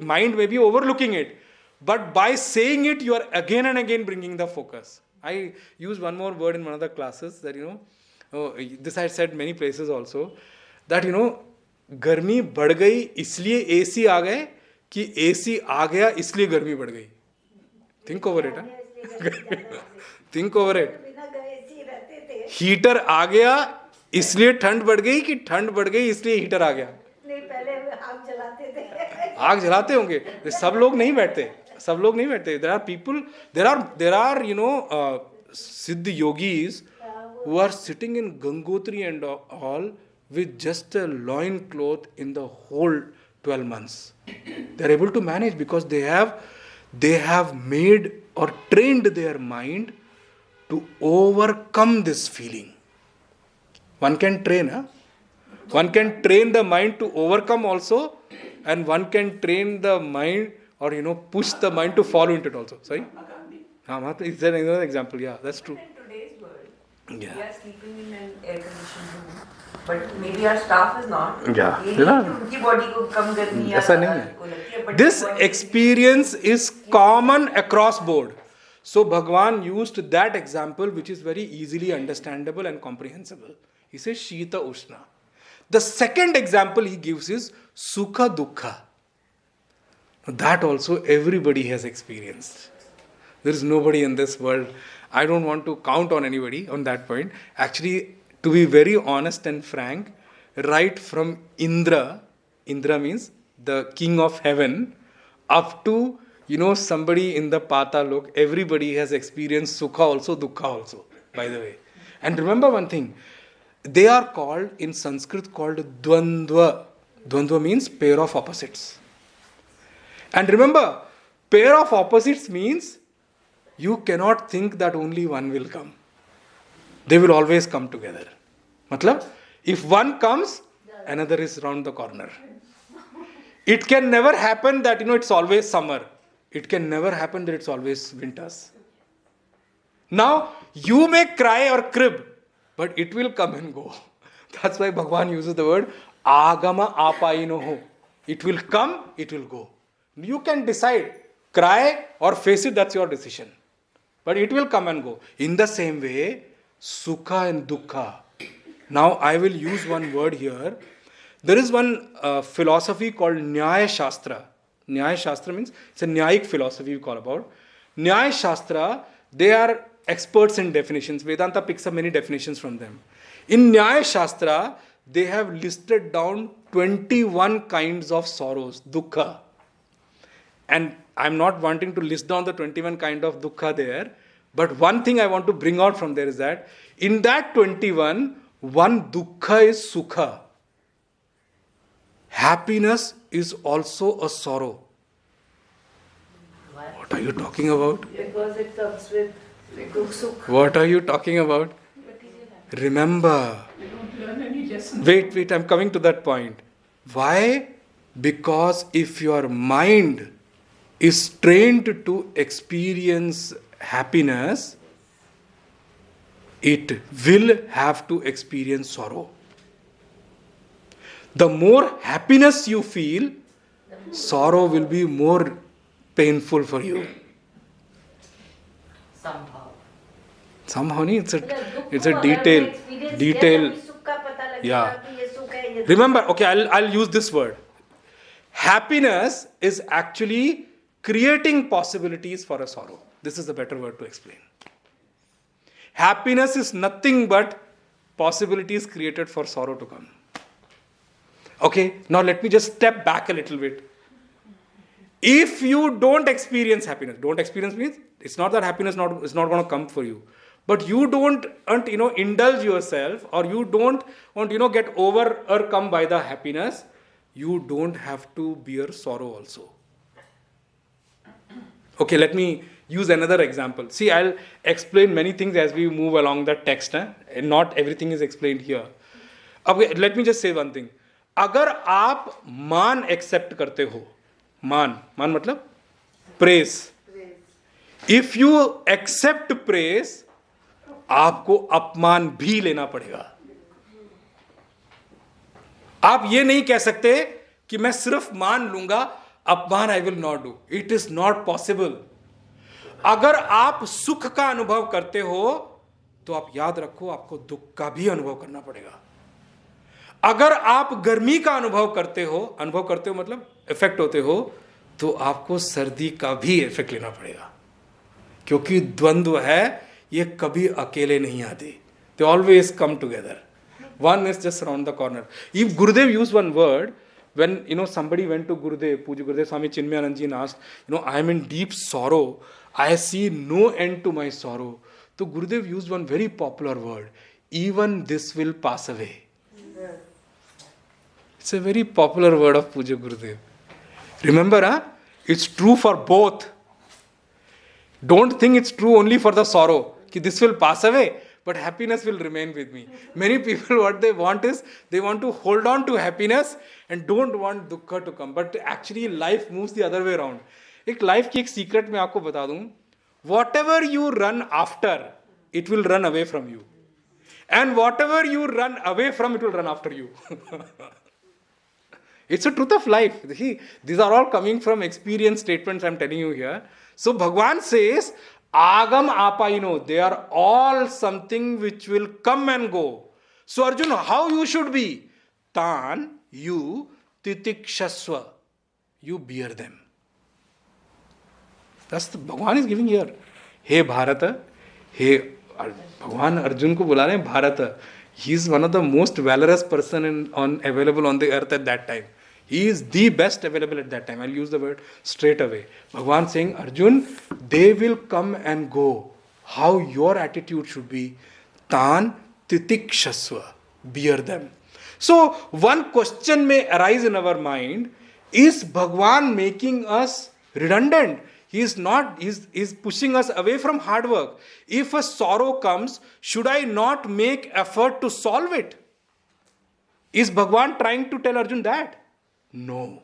Mind may be overlooking it. But by saying it, you are again and again bringing the focus. I use one more word in one of the classes that, this I said many places also, that, गर्मी बढ़ गई इसलिए AC आ गए कि AC आ गया इसलिए गर्मी बढ़ गई. Think over it. Think over it. Heater आ गया इसलिए ठंड बढ़ गई कि ठंड बढ़ गई इसलिए हीटर आ गया. नहीं, पहले आग जलाते थे. आग जलाते होंगे. सब लोग नहीं बैठते. There are people, there are Siddh yogis who are sitting in Gangotri and all with just a loin cloth in the whole 12 months. They are able to manage because they have made or trained their mind to overcome this feeling. One can train, One can train the mind to overcome also, and one can train the mind or push the mind to follow into it also. Sorry? Is there another example? Yeah, that's true. In today's world, Yeah. we are sleeping in an air-conditioned room, but maybe our staff is not. Yeah. ये नहीं कि उनकी body को कम गर्मी या ऐसा नहीं ज़्यादा को लगती है, है. but This body- experience is common across board. So Bhagwan used that example which is very easily understandable and comprehensible. He says Shita Ushna. The second example he gives is Sukha Dukkha. That also everybody has experienced. There is nobody in this world. I don't want to count on anybody on that point. Actually, to be very honest and frank, right from Indra means the king of heaven, up to somebody in the Patalok, everybody has experienced Sukha also, Dukkha also, by the way. And remember one thing, they are called, in Sanskrit, called Dvandva. Dvandva means pair of opposites. And remember, pair of opposites means you cannot think that only one will come. They will always come together. Matlab, if one comes, another is round the corner. It can never happen that, it's always summer. It can never happen that it's always winters. Now, you may cry or crib, but it will come and go. That's why Bhagavan uses the word agama apayinoho. It will come, it will go. You can decide, cry or face it, that's your decision. But it will come and go. In the same way, sukha and dukkha. Now, I will use one word here. There is one philosophy called Nyaya Shastra. Nyaya Shastra means it's a Nyayic philosophy we call about. Nyaya Shastra, they are experts in definitions. Vedanta picks up many definitions from them. In Nyaya Shastra, they have listed down 21 kinds of sorrows, dukkha. And I'm not wanting to list down the 21 kind of dukkha there. But one thing I want to bring out from there is that in that 21, one dukkha is sukha. Happiness is also a sorrow. What are you talking about? Because it comes with dukh. What are you talking about? Remember. Wait, I'm coming to that point. Why? Because if your mind is trained to experience happiness, it will have to experience sorrow. The more happiness you feel, sorrow will be more painful for you. Somehow, it's a detail. Yeah. Remember, okay, I'll use this word. Happiness is actually creating possibilities for a sorrow. This is a better word to explain. Happiness is nothing but possibilities created for sorrow to come. Okay, now let me just step back a little bit. If you don't experience happiness, don't experience means it's not that happiness is not going to come for you. But you don't indulge yourself, or you don't want get overcome by the happiness, you don't have to bear sorrow also. Okay, let me use another example. See, I'll explain many things as we move along the text. And not everything is explained here. Okay, let me just say one thing. अगर आप मान accept करते हो, मान मतलब press, if you accept press, आपको अपमान भी लेना पड़ेगा. आप ये नहीं कह सकते कि मैं सिर्फ मान लूंगा, अपमान I will not do. It is not possible. अगर आप सुख का अनुभव करते हो तो आप याद रखो, आपको दुख का भी अनुभव करना पड़ेगा. अगर आप गर्मी का अनुभव करते हो मतलब इफेक्ट होते हो, तो आपको सर्दी का भी इफेक्ट लेना पड़ेगा. क्योंकि द्वंद्व है, ये कभी अकेले नहीं आते. They always come together. One is just around the corner. If Gurudev used one word, when somebody went to Gurudev, Puja Gurudev Swami Chinmayanand ji, and asked, I am in deep sorrow, I see no end to my sorrow. So Gurudev used one very popular word, even this will pass away. It's a very popular word of Puja Gurudev. Remember, it's true for both. Don't think it's true only for the sorrow. Ki this will pass away, but happiness will remain with me. Many people, what they want is, they want to hold on to happiness and don't want dukkha to come. But actually life moves the other way around. एक life की एक secret मैं आपको बता दूं. Whatever you run after, it will run away from you. And whatever you run away from, it will run after you. It's a truth of life. See, these are all coming from experience statements I'm telling you here. So Bhagavan says, Agam apayino, they are all something which will come and go. So Arjuna, how you should be? Tan, you, titikshasva, you bear them. That's the Bhagavan is giving here. Hey Bharata, hey, Bhagavan Arjun ko bula rahe hain Bharata. He is one of the most valorous person available on the earth at that time. He is the best available at that time. I'll use the word straight away. Bhagavan saying, Arjun, they will come and go. How your attitude should be? Tan titikshasva. Bear them. So, one question may arise in our mind. Is Bhagavan making us redundant? He is not. He is pushing us away from hard work. If a sorrow comes, should I not make effort to solve it? Is Bhagwan trying to tell Arjun that? No.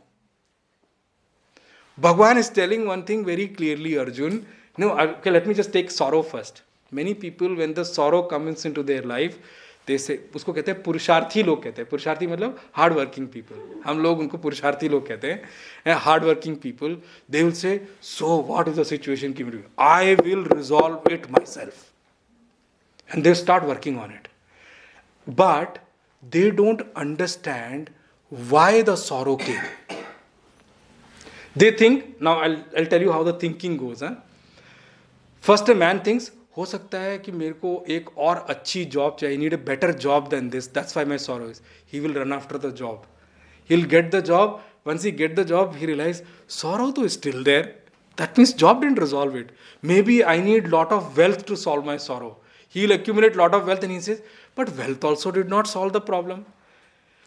Bhagwan is telling one thing very clearly, Arjun. No, okay, let me just take sorrow first. Many people, when the sorrow comes into their life, they say, उसको कहते हैं पुरुषार्थी लोग कहते हैं. पुरुषार्थी मतलब hard working people. हम लोग उनको पुरुषार्थी लोग कहते हैं. Hard working people, they will say, so what is the situation? I will resolve it myself. And they start working on it. But they don't understand why the sorrow came. They think, now I'll tell you how the thinking goes. First a man thinks, हो सकता है कि मेरे को एक और अच्छी job चाहिए, need a better job than this, that's why my sorrow is. He will run after the job. He'll get the job. Once he get the job, he realizes, sorrow though is still there. That means job didn't resolve it. Maybe I need lot of wealth to solve my sorrow. He'll accumulate lot of wealth and he says, but wealth also did not solve the problem.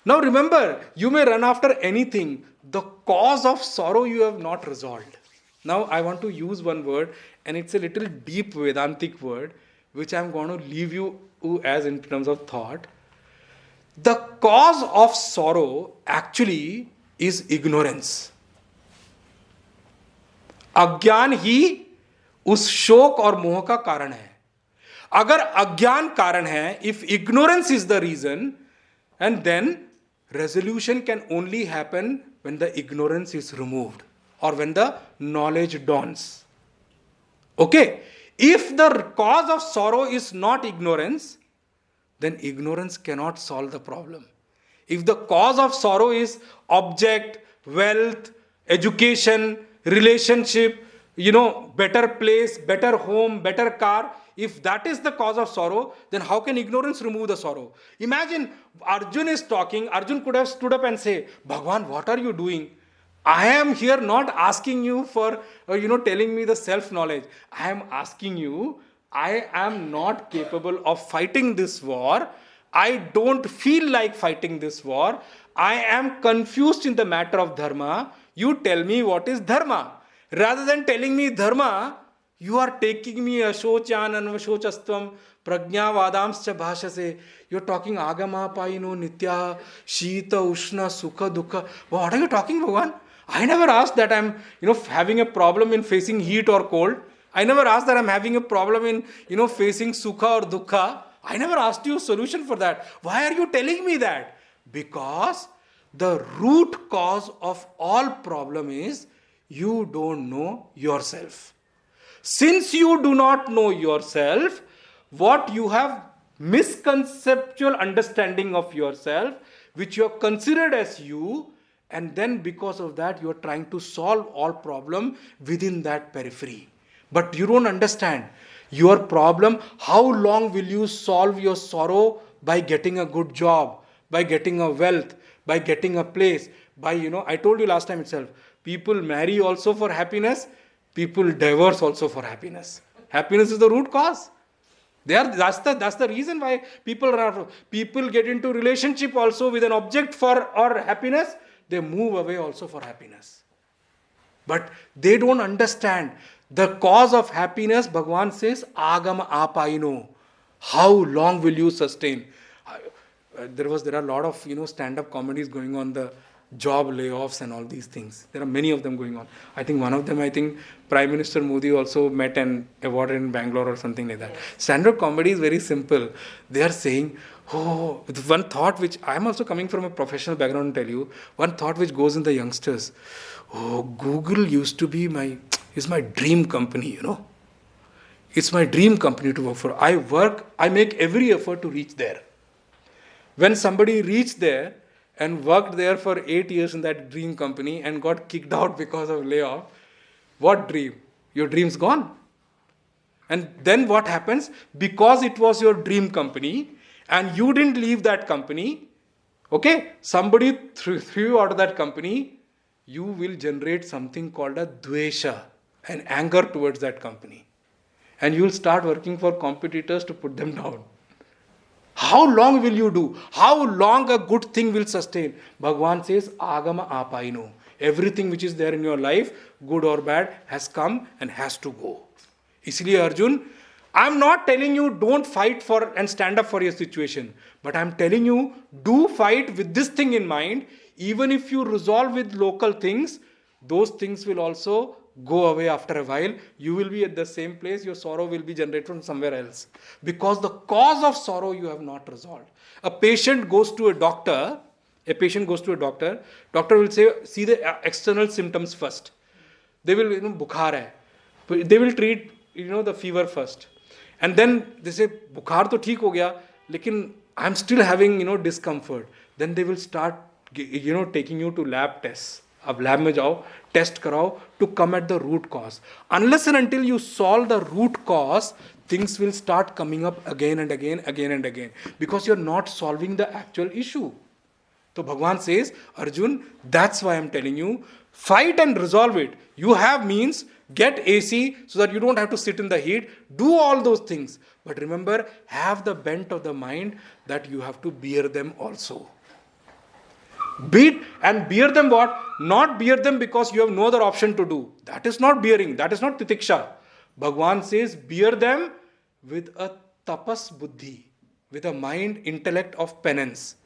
Now remember, you may run after anything. The cause of sorrow you have not resolved. Now I want to use one word, and it's a little deep Vedantic word, which I'm going to leave you as in terms of thought. The cause of sorrow actually is ignorance. अज्ञान ही उस शोक और मोह का कारण है. अगर अज्ञान कारण है, if ignorance is the reason, and then resolution can only happen when the ignorance is removed or when the knowledge dawns. Okay? If the cause of sorrow is not ignorance, then ignorance cannot solve the problem. If the cause of sorrow is object, wealth, education, relationship, better place, better home, better car, if that is the cause of sorrow, then how can ignorance remove the sorrow? Imagine Arjun is talking, Arjun could have stood up and say, Bhagwan, what are you doing? I am here not asking you for, telling me the self-knowledge. I am asking you, I am not capable of fighting this war. I don't feel like fighting this war. I am confused in the matter of dharma. You tell me what is dharma. Rather than telling me dharma, you are taking me ashochan anvashochastvam pragyavadamscha bhashase. You're talking agama paino nitya shita ushna sukha dukha. What are you talking, Bhagavan? I never asked that I'm having a problem in facing heat or cold. I never asked that I'm having a problem in facing sukha or dukkha. I never asked you a solution for that. Why are you telling me that? Because the root cause of all problem is you don't know yourself. Since you do not know yourself, what you have misconceptual understanding of yourself, which you have considered as you, and then because of that you are trying to solve all problem within that periphery. But you don't understand your problem. How long will you solve your sorrow? By getting a good job, by getting a wealth, by getting a place, by I told you last time itself, people marry also for happiness, people divorce also for happiness. Happiness is the root cause. That's the reason why people get into relationship also with an object for or happiness. They move away also for happiness. But they don't understand the cause of happiness. Bhagavan says, Agama apaino. How long will you sustain? There are a lot of stand-up comedies going on, the job layoffs and all these things. There are many of them going on. I think one of them, Prime Minister Modi also met and awarded in Bangalore or something like that. Stand-up comedy is very simple. They are saying, one thought which I am also coming from a professional background to tell you, one thought which goes in the youngsters. Google used to be is my dream company, It's my dream company to work for. I make every effort to reach there. When somebody reached there and worked there for 8 years in that dream company and got kicked out because of layoff, what dream? Your dream's gone. And then what happens? Because it was your dream company and you didn't leave that company, okay, somebody threw you out of that company, you will generate something called a dvesha, an anger towards that company. And you will start working for competitors to put them down. How long will you do? How long a good thing will sustain? Bhagavan says, Agama apaino. Everything which is there in your life, good or bad, has come and has to go. Isliye Arjun, I'm not telling you don't fight for and stand up for your situation, but I'm telling you do fight with this thing in mind. Even if you resolve with local things, those things will also go away after a while. You will be at the same place, your sorrow will be generated from somewhere else. Because the cause of sorrow you have not resolved. A patient goes to a doctor, doctor will say, see the external symptoms first. They will, bukhar hai. They will treat, the fever first. And then they say, bukhar to theek ho gaya, lekin I'm still having, discomfort. Then they will start, taking you to lab tests. अब lab में जाओ, test कराओ, to come at the root cause. Unless and until you solve the root cause, things will start coming up again and again, because you're not solving the actual issue. So Bhagwan says, Arjun, that's why I'm telling you, fight and resolve it. You have means, get AC so that you don't have to sit in the heat. Do all those things. But remember, have the bent of the mind that you have to bear them also. Beat and bear them what? Not bear them because you have no other option to do. That is not bearing. That is not titiksha. Bhagwan says, bear them with a tapas buddhi, with a mind, intellect of penance.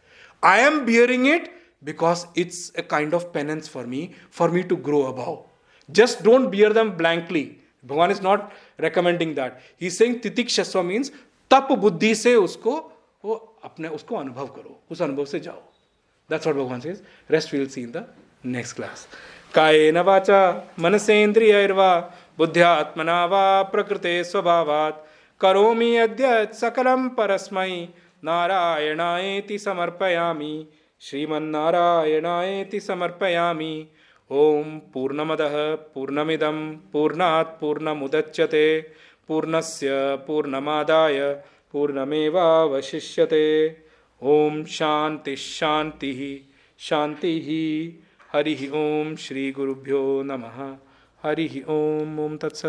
I am bearing it because it's a kind of penance for me to grow above. Just don't bear them blankly. Bhagwan is not recommending that. He is saying titikshasva means tap buddhi se usko अनुभव करो, उस अनुभव से जाओ. That's what Bhagwan says. Rest we will see in the next class. कायेन वाचा मनसेन्द्रियैर्वा बुद्ध्यात्मना वा प्रकृते स्वभावात् करोमि यद्यत् सकलं परस्मै नारायणायेति समर्पयामि. श्रीमन्नारायणायेति समर्पयामि. ओम पूर्णमदः पूर्णमिदं पूर्णात् पूर्णमुदच्यते पूर्णस्य पूर्णमादाय पूर्णमेवावशिष्यते. ओम शांति शांति शांति. हरि ओम श्री गुरुभ्यो नमः. हरि ओम. ओम तत्सत्.